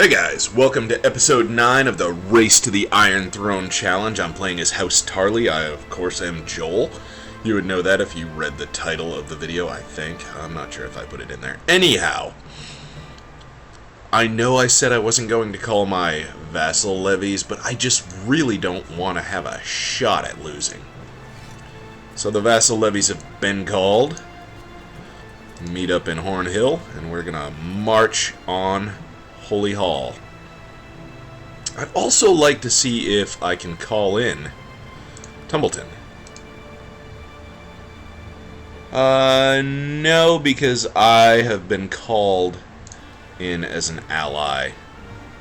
Hey guys, welcome to episode 9 of the Race to the Iron Throne Challenge. I'm playing as House Tarly. I, of course, am Joel. You would know that if you read the title of the video, I think. I'm not sure if I put it in there. Anyhow, I know I said I wasn't going to call my vassal levies, but I just really don't want to have a shot at losing. So the vassal levies have been called. Meet up in Horn Hill, and we're going to march on Holy Hall. I'd also like to see if I can call in Tumbleton. No, because I have been called in as an ally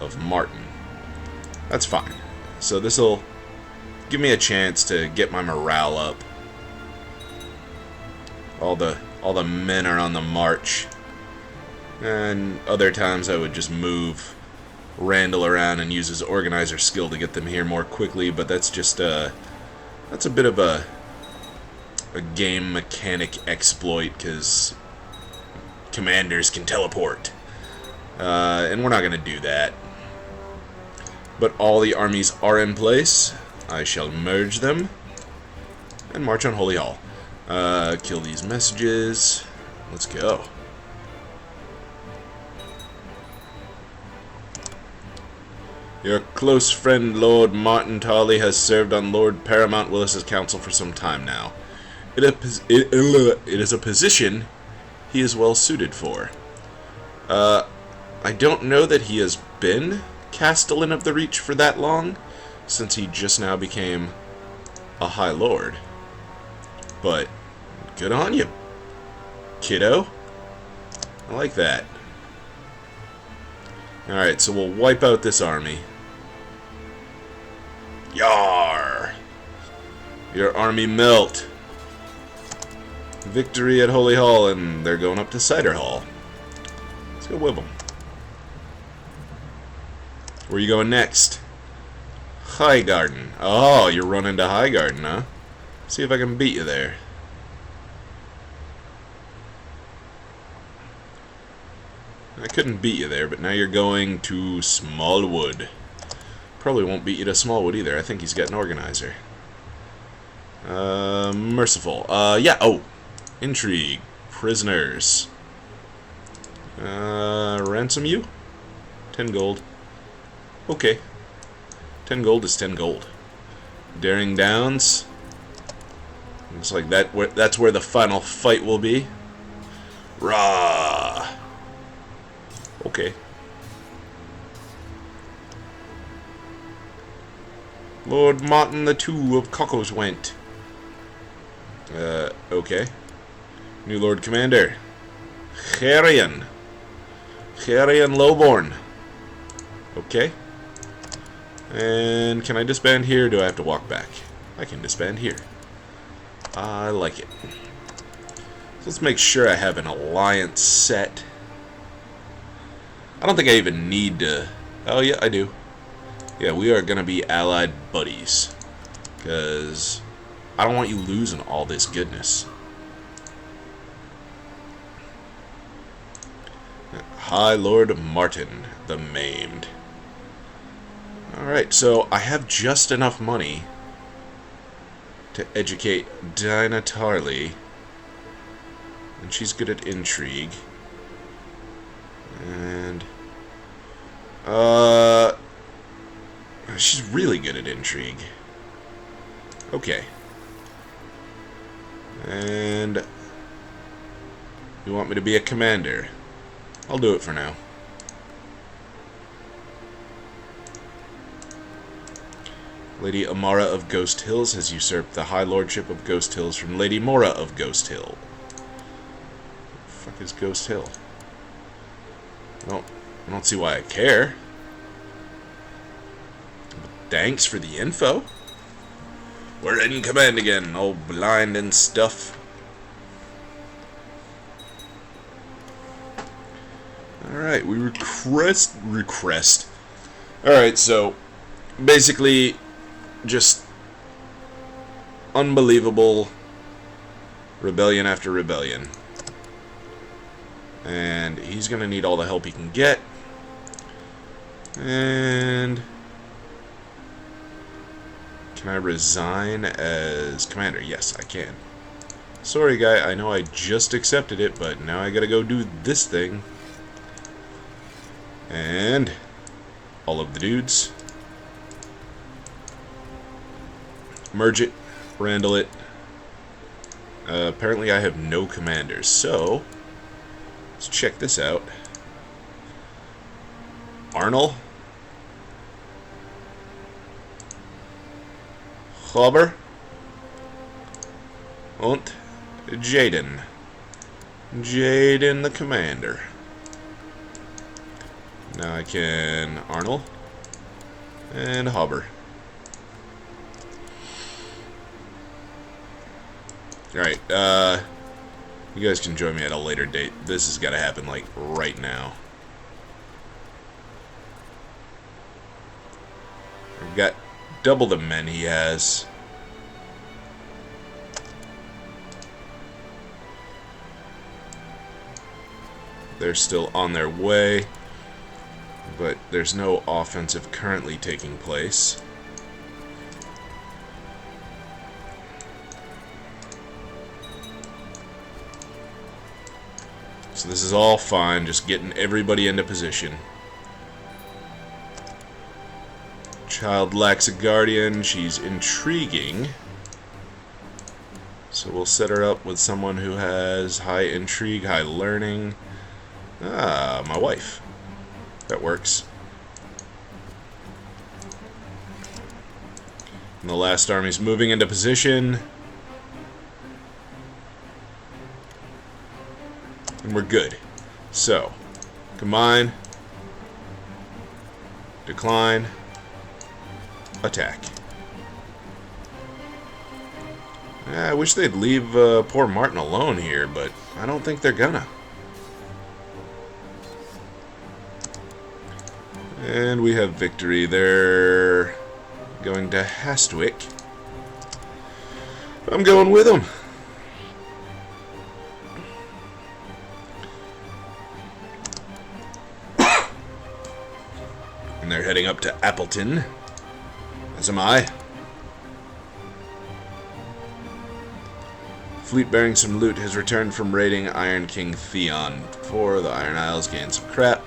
of Martin. That's fine. So this'll give me a chance to get my morale up. All the men are on the march. And other times I would just move Randall around and use his organizer skill to get them here more quickly, but that's just that's a bit of a game mechanic exploit, because commanders can teleport. And we're not going to do that. But all the armies are in place. I shall merge them and march on Holy Hall. Kill these messages. Let's go. Your close friend Lord Martin Tarly has served on Lord Paramount Willis's council for some time now. It is a position he is well suited for. I don't know that he has been Castellan of the Reach for that long, since he just now became a High Lord. But good on you, kiddo. I like that. Alright, so we'll wipe out this army. Yar! Your army melt. Victory at Holy Hall, and they're going up to Cider Hall. Let's go with them. Where are you going next? Highgarden. Oh, you're running to Highgarden, huh? See if I can beat you there. I couldn't beat you there, but now you're going to Smallwood. Probably won't beat you to Smallwood either. I think he's got an organizer. Merciful. Yeah, oh. Intrigue. Prisoners. Ransom you? 10 gold. Okay. 10 gold is 10 gold. Daring Downs. Looks like that's where the final fight will be. Rah! Okay. Lord Martin the Two of Cockos went. Okay. New Lord Commander. Wherein. Wherein Lowborn. Okay. And can I disband here, or do I have to walk back? I can disband here. I like it. So let's make sure I have an alliance set. I don't think I even need to... Oh, yeah, I do. Yeah, we are going to be allied buddies. Because I don't want you losing all this goodness. High Lord Martin, the Maimed. Alright, so I have just enough money to educate Dinah Tarly. And she's good at intrigue. And she's really good at intrigue. Okay. And you want me to be a commander? I'll do it for now. Lady Amara of Ghost Hills has usurped the High Lordship of Ghost Hills from Lady Mora of Ghost Hill. What the fuck is Ghost Hill? Well, I don't see why I care. But thanks for the info. We're in command again, all blind and stuff. Alright, we request. Alright, so basically just unbelievable rebellion after rebellion. And he's going to need all the help he can get. And can I resign as commander? Yes, I can. Sorry, guy, I know I just accepted it, but now I gotta go do this thing. And all of the dudes. Merge it. Randall it. Apparently I have no commanders, so let's check this out. Arnold. Huber. Und Jaden. Jaden the commander. Now I can Arnold and Huber. Alright, you guys can join me at a later date. This has got to happen, like, right now. I've got double the men he has. They're still on their way, but there's no offensive currently taking place. So this is all fine, just getting everybody into position. Child lacks a guardian. She's intriguing. So we'll set her up with someone who has high intrigue, high learning. Ah, my wife. That works. And the last army's moving into position. And we're good. So, combine, decline, attack. I wish they'd leave poor Martin alone here, but I don't think they're gonna. And we have victory. They're going to Hastwick. I'm going with them. And they're heading up to Appleton. As am I. Fleet bearing some loot has returned from raiding Iron King Theon. Before the Iron Isles gained some crap.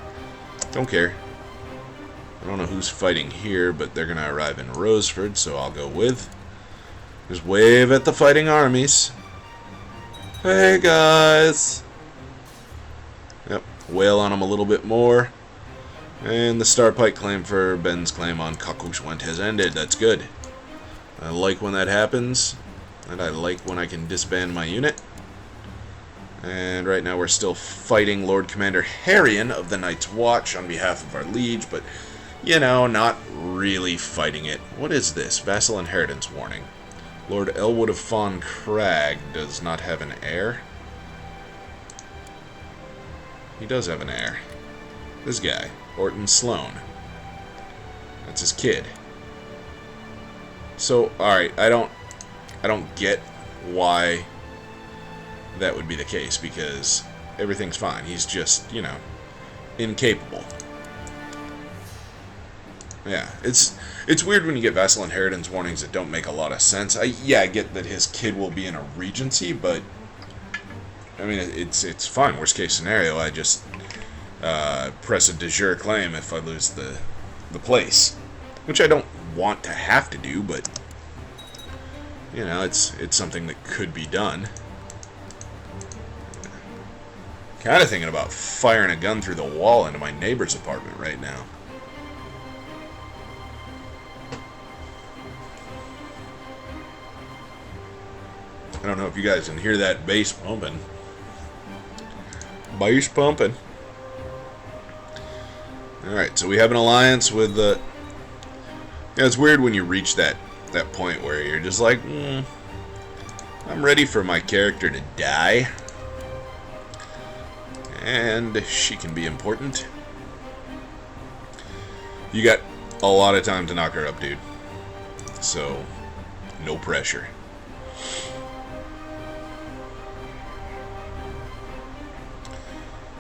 Don't care. I don't know who's fighting here, but they're going to arrive in Roseford, so I'll go with. Just wave at the fighting armies. Hey, guys. Yep, wail on them a little bit more. And the Starpike claim for Ben's claim on Kakushwent has ended. That's good. I like when that happens. And I like when I can disband my unit. And right now we're still fighting Lord Commander Harrion of the Night's Watch on behalf of our liege, but, you know, not really fighting it. What is this? Vassal Inheritance Warning. Lord Elwood of Fawn Crag does not have an heir. He does have an heir. This guy, Orton Sloan. That's his kid. So, alright, I don't get why that would be the case, because everything's fine. He's just, you know, incapable. Yeah, it's weird when you get vassal inheritance warnings that don't make a lot of sense. I get that his kid will be in a regency, but I mean, it's fine. Worst case scenario, I just press a de jure claim if I lose the place, which I don't want to have to do, but you know, it's something that could be done. Kind of thinking about firing a gun through the wall into my neighbor's apartment right now. I don't know if you guys can hear that bass pumping. Bass pumping. Alright, so we have an alliance with the... Yeah, it's weird when you reach that point where you're just like, I'm ready for my character to die. And she can be important. You got a lot of time to knock her up, dude. So, no pressure.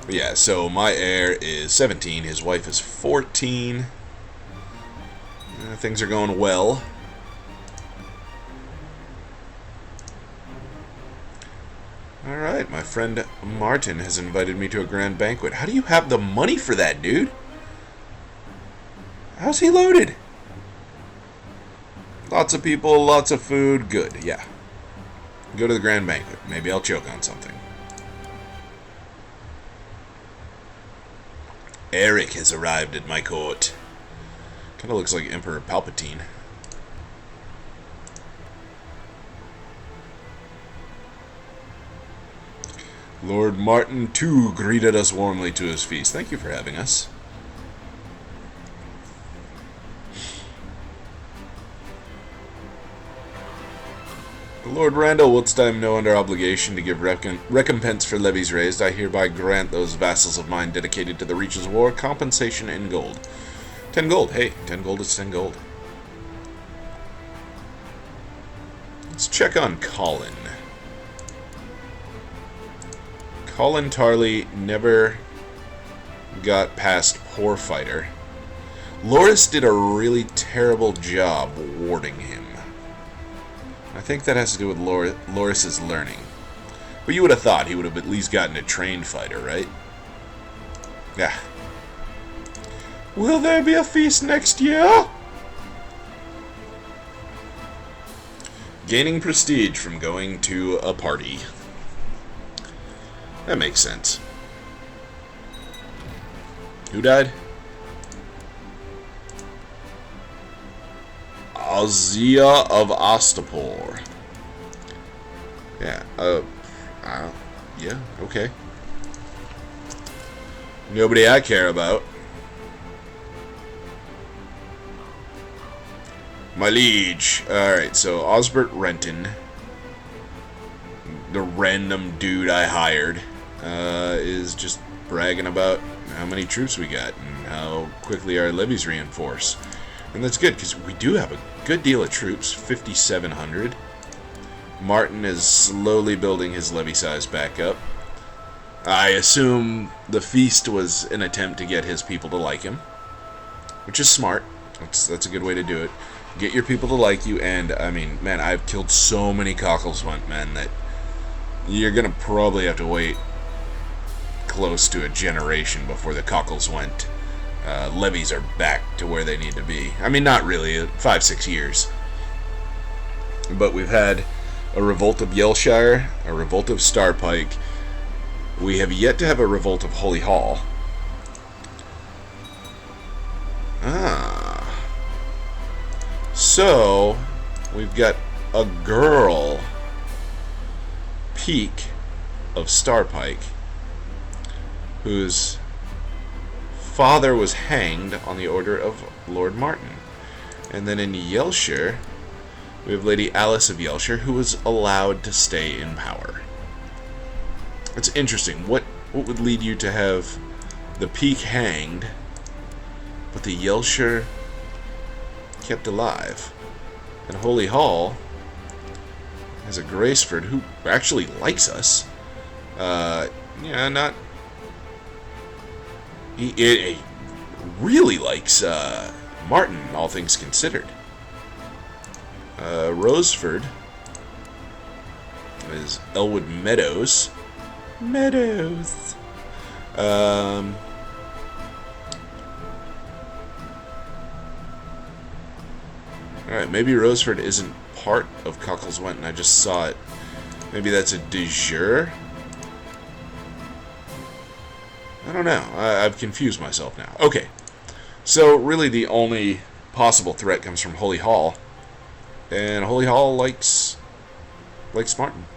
Yeah, so my heir is 17, his wife is 14. Things are going well. Alright, my friend Martin has invited me to a grand banquet. How do you have the money for that, dude? How's he loaded? Lots of people, lots of food, good, yeah. Go to the grand banquet. Maybe I'll choke on something. Eric has arrived at my court. Kind of looks like Emperor Palpatine. Lord Martin, too, greeted us warmly to his feast. Thank you for having us. Lord Randall, whilst I am no under obligation to give recompense for levies raised, I hereby grant those vassals of mine dedicated to the Reach's War compensation in gold. 10 gold. Hey, 10 gold is 10 gold. Let's check on Colin. Colin Tarley never got past Poor Fighter. Loris did a really terrible job warding him. I think that has to do with Loris's learning. But you would have thought he would have at least gotten a trained fighter, right? Yeah. Will there be a feast next year? Gaining prestige from going to a party. That makes sense. Who died? Azia of Ostapor. Yeah, yeah, okay. Nobody I care about. My liege. Alright, so Osbert Renton, the random dude I hired, is just bragging about how many troops we got and how quickly our levies reinforce. And that's good, because we do have a good deal of troops, 5,700. Martin is slowly building his levy size back up. I assume the feast was an attempt to get his people to like him, which is smart. That's a good way to do it. Get your people to like you, and, I mean, man, I've killed so many Cockleswent men that you're going to probably have to wait close to a generation before the Cockleswent levies are back to where they need to be. I mean, not really, 5-6 years. But we've had a revolt of Yellshire, a revolt of Starpike. We have yet to have a revolt of Holy Hall. So, we've got a girl peak of Starpike whose father was hanged on the order of Lord Martin. And then in Yellshire, we have Lady Alice of Yellshire, who was allowed to stay in power. It's interesting. What would lead you to have the peak hanged, but the Yellshire kept alive? And Holy Hall has a Graceford who actually likes us. Yeah, not... He really likes Martin, all things considered. Roseford is Elwood Meadows. Meadows. Alright, maybe Roseford isn't part of Cockleswent and I just saw it. Maybe that's a de jure? I don't know. I've confused myself now. Okay. So, really the only possible threat comes from Holy Hall. And Holy Hall likes Martin.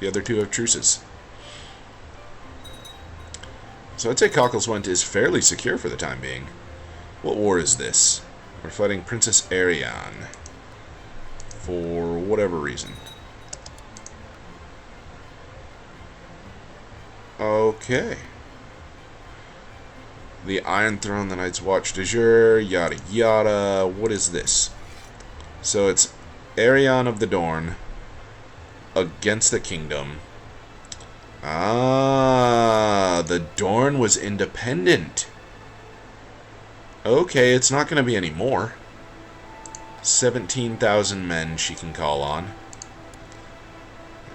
The other two have truces. So I'd say Cockleswent is fairly secure for the time being. What war is this? We're fighting Princess Ariane. For whatever reason. Okay. The Iron Throne, the Night's Watch de jure, yada yada. What is this? So it's Ariane of the Dorn against the Kingdom. Ah, the Dorn was independent. Okay, it's not going to be any more. 17,000 men she can call on.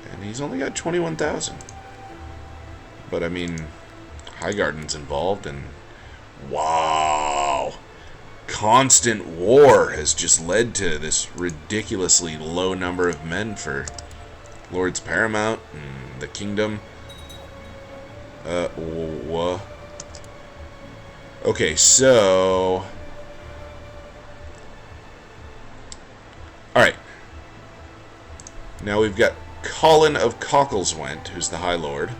And he's only got 21,000. But, I mean, Highgarden's involved, and... Wow! Constant war has just led to this ridiculously low number of men for Lords Paramount and the Kingdom. Okay, so... Alright. Now we've got Colin of Cockleswent, who's the High Lord.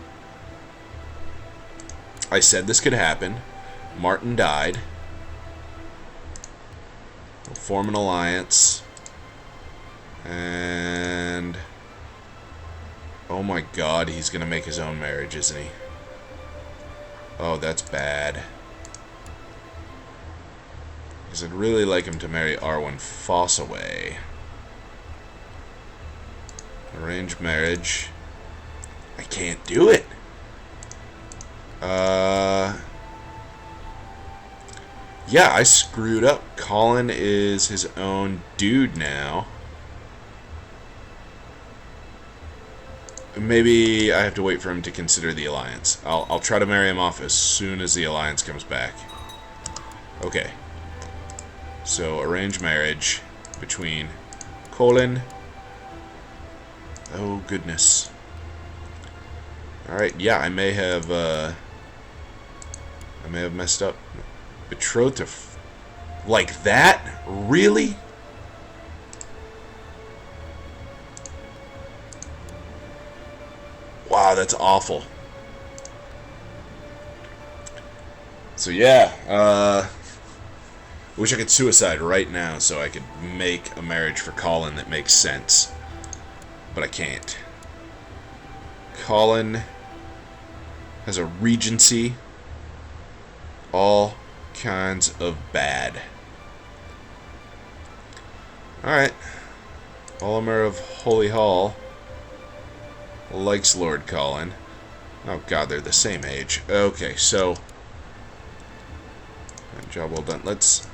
I said this could happen. Martin died. We'll form an alliance. And... Oh my god, he's gonna make his own marriage, isn't he? Oh, that's bad. Because I'd really like him to marry Arwen Fossaway. Arranged marriage. I can't do it. Yeah, I screwed up. Colin is his own dude now. Maybe I have to wait for him to consider the alliance. I'll try to marry him off as soon as the alliance comes back. Okay. So, arranged marriage between Colin. Oh, goodness. Alright, yeah, I may have messed up. Betrothed to... like that? Really? Wow, that's awful. So yeah, wish I could suicide right now so I could make a marriage for Colin that makes sense. But I can't. Colin has a regency. All kinds of bad. Alright. Olimer of Holy Hall likes Lord Colin. Oh god, they're the same age. Okay, so... job well done. Let's...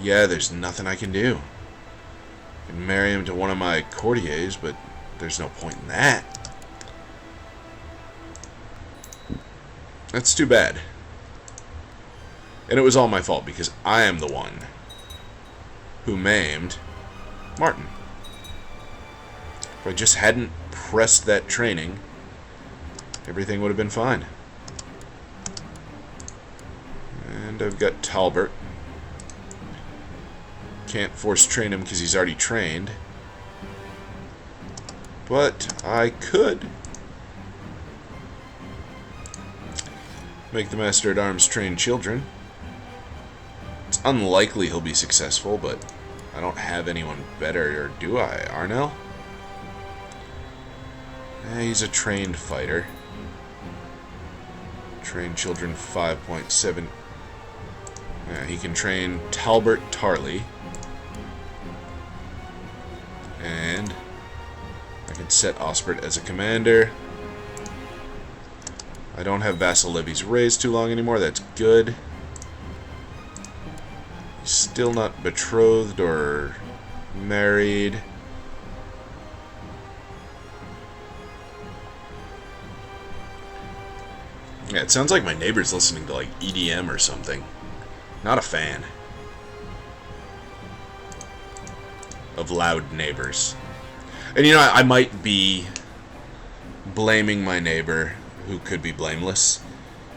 yeah, there's nothing I can do. I can marry him to one of my courtiers, but there's no point in that. That's too bad. And it was all my fault, because I am the one who maimed Martin. If I just hadn't pressed that training, everything would have been fine. And I've got Talbert. Can't force train him because he's already trained. But I could make the Master-at-Arms train children. It's unlikely he'll be successful, but I don't have anyone better, or do I? Arnell? He's a trained fighter. Train children 5.7. He can train Talbert Tarley. And I can set Osbert as a commander. I don't have vassal levies raised too long anymore. That's good. He's still not betrothed or married. Yeah, it sounds like my neighbor's listening to like EDM or something. Not a fan of loud neighbors. And you know, I might be blaming my neighbor, who could be blameless.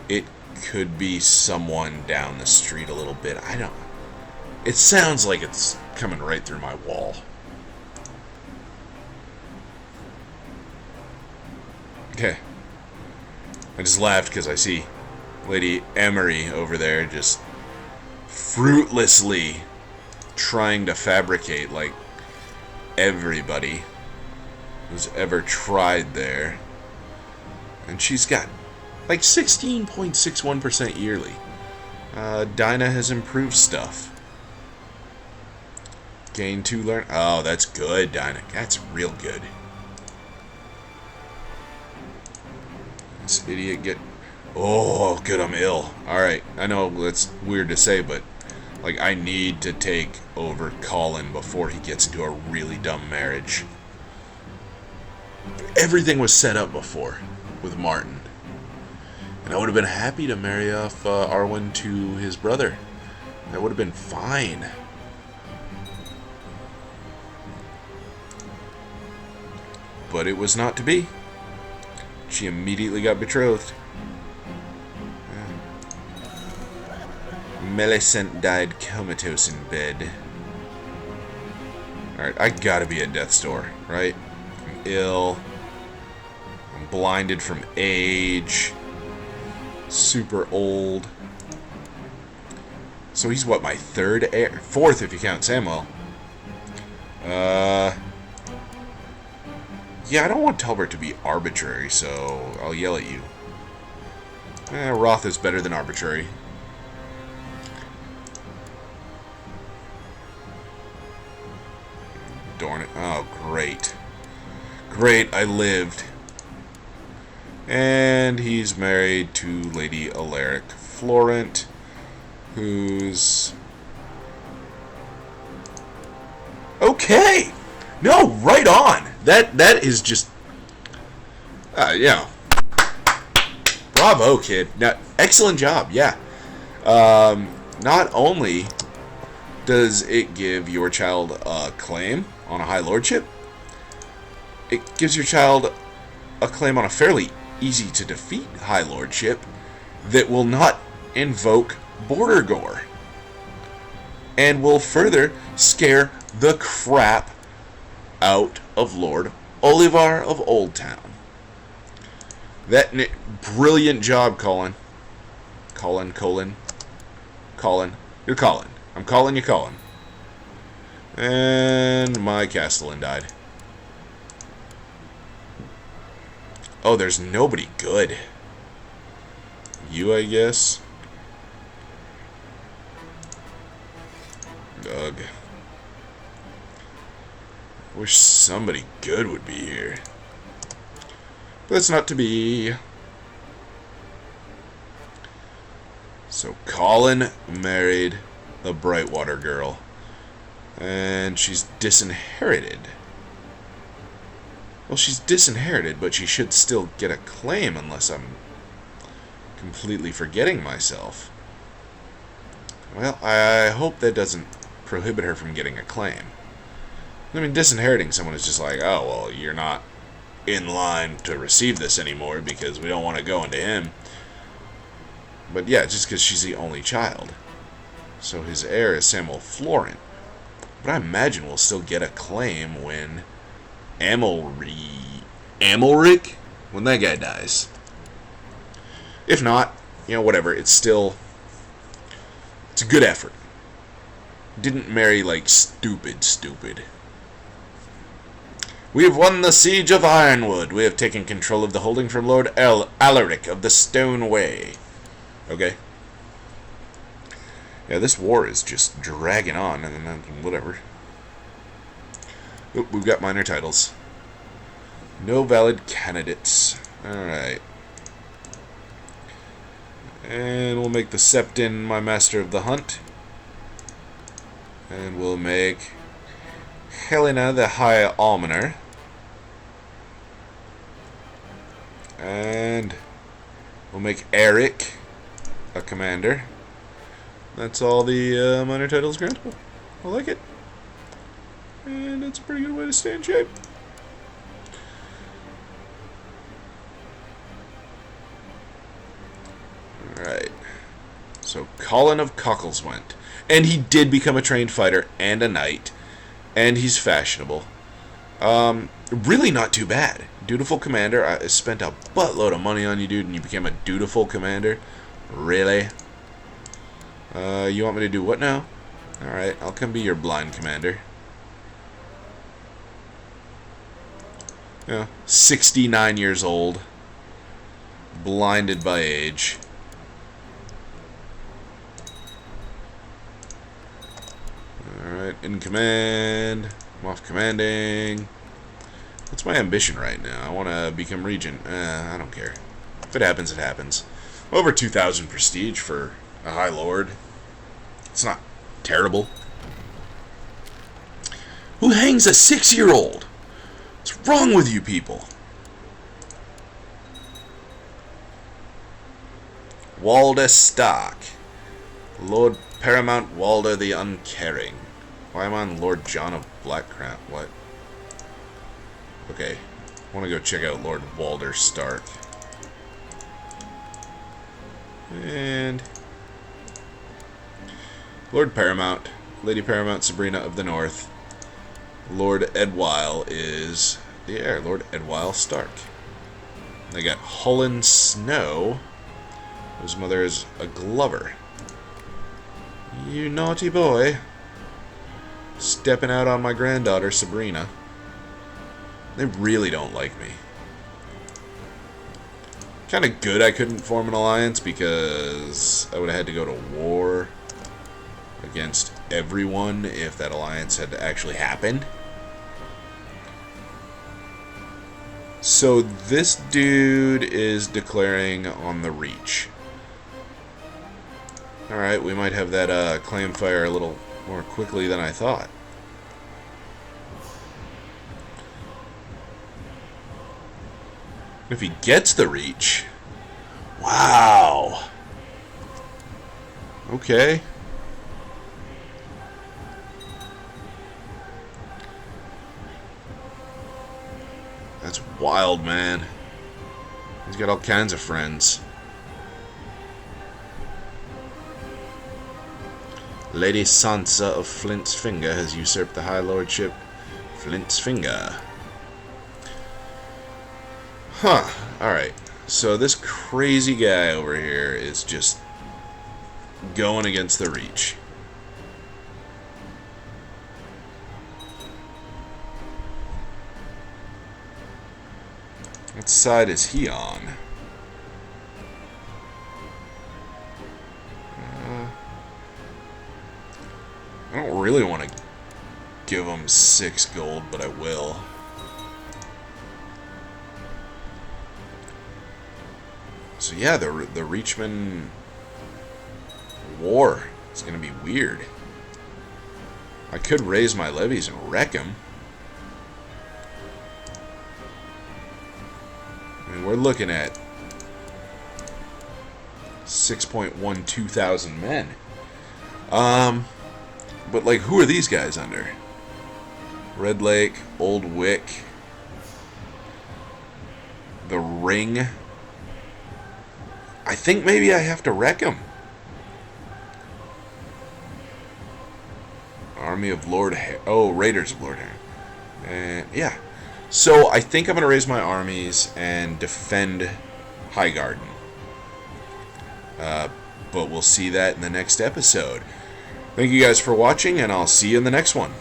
It could be someone down the street a little bit. I don't... it sounds like it's coming right through my wall. Okay. I just laughed because I see Lady Emery over there just fruitlessly trying to fabricate like everybody who's ever tried there. And she's got like 16.61% yearly. Dinah has improved stuff. Gain 2 learn. Oh, that's good, Dyna. That's real good. This idiot get... Oh, good, I'm ill. Alright, I know that's weird to say, but like, I need to take over Colin before he gets into a really dumb marriage. Everything was set up before with Martin. And I would have been happy to marry off Arwen to his brother. That would have been fine. But it was not to be. She immediately got betrothed. Melisent died comatose in bed. Alright, I gotta be at death's door, right? I'm ill. I'm blinded from age. Super old. So he's what, my third heir? Fourth if you count Samuel. Yeah, I don't want Talbot to be arbitrary, so I'll yell at you. Roth is better than arbitrary. Darn it. Oh, great. Great, I lived. And he's married to Lady Alaric Florent, who's... Okay! No, right on! That is just... yeah. Bravo, kid. Now, excellent job, yeah. Not only does it give your child a claim on a High Lordship, it gives your child a claim on a fairly easy-to-defeat High Lordship that will not invoke Border Gore, and will further scare the crap out of Lord Olivar of Old Town. Brilliant job, Colin. Colin. You're Colin. I'm calling you Colin. And my Castellan died. Oh, there's nobody good. You, I guess. Ugh. Wish somebody good would be here. But that's not to be. So Colin married a Brightwater girl. And she's disinherited. Well, she's disinherited, but she should still get a claim unless I'm completely forgetting myself. Well, I hope that doesn't prohibit her from getting a claim. I mean, disinheriting someone is just like, oh, well, you're not in line to receive this anymore because we don't want to go into him. But yeah, just because she's the only child. So his heir is Samuel Florent. But I imagine we'll still get a claim when Amalric? When that guy dies. If not, you know, whatever. It's a good effort. Didn't marry like stupid. We have won the siege of Ironwood. We have taken control of the holding from Lord Alaric of the Stone Way. Okay. Yeah, this war is just dragging on, and then whatever. Oop, we've got minor titles. No valid candidates. Alright. And we'll make the Septon my master of the hunt. And we'll make Helena the High Almoner. And we'll make Eric a commander. That's all the minor titles grantable. I like it. And it's a pretty good way to stay in shape. Alright. So, Colin of Cockleswent. And he did become a trained fighter and a knight. And he's fashionable. Really not too bad. Dutiful commander. I spent a buttload of money on you, dude, and you became a dutiful commander. Really? You want me to do what now? Alright, I'll come be your blind commander. Yeah, 69 years old. Blinded by age. Alright. Alright, in command. I'm off commanding. What's my ambition right now? I want to become regent. I don't care. If it happens, it happens. Over 2,000 prestige for a High Lord. It's not terrible. Who hangs a 6-year-old? What's wrong with you people? Walder Stark. Lord Paramount Walder the Uncaring. Why am I on Lord John of Blackcrown? What? Okay. I want to go check out Lord Walder Stark. And Lord Paramount. Lady Paramount Sabrina of the North. Lord Edwile is the heir. Lord Edwile Stark. They got Hullen Snow, whose mother is a Glover. You naughty boy. Stepping out on my granddaughter, Sabrina. They really don't like me. Kind of good I couldn't form an alliance because I would have had to go to war against everyone if that alliance had actually happened. So this dude is declaring on the Reach. Alright, we might have that claim fire a little more quickly than I thought. If he gets the Reach... Wow! Okay. That's wild, man. He's got all kinds of friends. Lady Sansa of Flint's Finger has usurped the High Lordship. Flint's Finger. Huh. Alright. So this crazy guy over here is just going against the Reach. What side is he on? I don't really want to give him 6 gold, but I will. So yeah, the Reachman war is going to be weird. I could raise my levies and wreck him. I mean, we're looking at 6.12 thousand men. But like, who are these guys under? Red Lake, Old Wick, the Ring. I think maybe I have to wreck him. Army of Lord Raiders of Lord Harry. And yeah. So I think I'm going to raise my armies and defend Highgarden. But we'll see that in the next episode. Thank you guys for watching, and I'll see you in the next one.